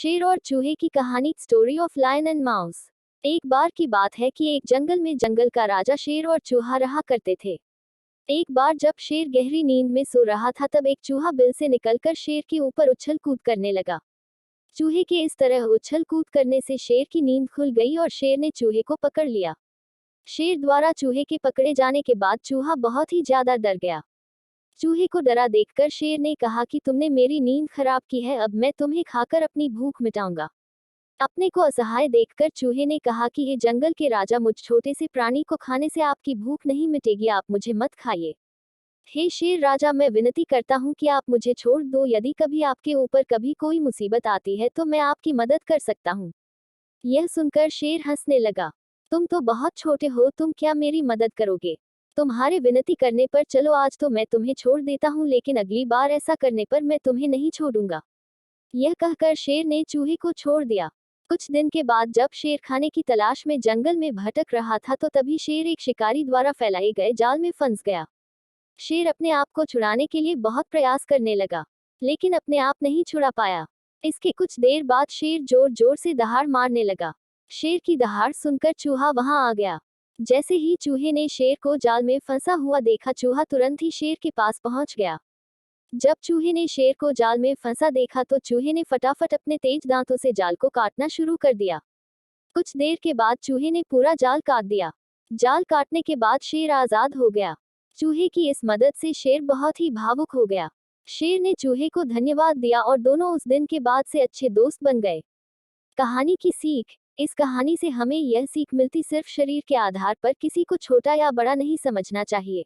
शेर और चूहे की कहानी, story of lion and mouse. एक बार की बात है कि एक जंगल में जंगल का राजा शेर और चूहा रहा करते थे। एक बार जब शेर गहरी नींद में सो रहा था, तब एक चूहा बिल से निकलकर शेर के ऊपर उछल कूद करने लगा। चूहे के इस तरह उछल कूद करने से शेर की नींद खुल गई और शेर ने चूहे को पकड़ लिया। शेर द्वारा चूहे के पकड़े जाने के बाद चूहा बहुत ही ज्यादा डर गया। चूहे को डरा देखकर शेर ने कहा कि तुमने मेरी नींद खराब की है, अब मैं तुम्हें खाकर अपनी भूख मिटाऊंगा। अपने को असहाय देखकर चूहे ने कहा कि हे जंगल के राजा, मुझ छोटे से प्राणी को खाने से आपकी भूख नहीं मिटेगी, आप मुझे मत खाइए। हे शेर राजा, मैं विनती करता हूँ कि आप मुझे छोड़ दो, यदि कभी आपके ऊपर कभी कोई मुसीबत आती है तो मैं आपकी मदद कर सकता हूँ। यह सुनकर शेर हंसने लगा। तुम तो बहुत छोटे हो, तुम क्या मेरी मदद करोगे? तुम्हारे विनती करने पर चलो, आज तो मैं तुम्हें छोड़ देता हूँ, लेकिन अगली बार ऐसा करने पर मैं तुम्हें नहीं छोड़ूंगा। यह कहकर शेर ने चूहे को छोड़ दिया। कुछ दिन के बाद जब शेर खाने की तलाश में जंगल में भटक रहा था, तो तभी शेर एक शिकारी द्वारा फैलाए गए जाल में फंस गया। शेर अपने आप को छुड़ाने के लिए बहुत प्रयास करने लगा, लेकिन अपने आप नहीं छुड़ा पाया। इसके कुछ देर बाद शेर जोर जोर से दहाड़ मारने लगा। शेर की दहाड़ सुनकर चूहा वहां आ गया। जैसे ही चूहे ने शेर को जाल में फंसा हुआ देखा, चूहा तुरंत ही शेर के पास पहुंच गया। जब चूहे ने शेर को जाल में फंसा देखा तो चूहे ने फटाफट अपने तेज दांतों से जाल को काटना शुरू कर दिया। कुछ देर के बाद चूहे ने पूरा जाल काट दिया। जाल काटने के बाद शेर आजाद हो गया। चूहे की इस मदद से शेर बहुत ही भावुक हो गया। शेर ने चूहे को धन्यवाद दिया और दोनों उस दिन के बाद से अच्छे दोस्त बन गए। कहानी की सीख। इस कहानी से हमें यह सीख मिलती, सिर्फ शरीर के आधार पर किसी को छोटा या बड़ा नहीं समझना चाहिए।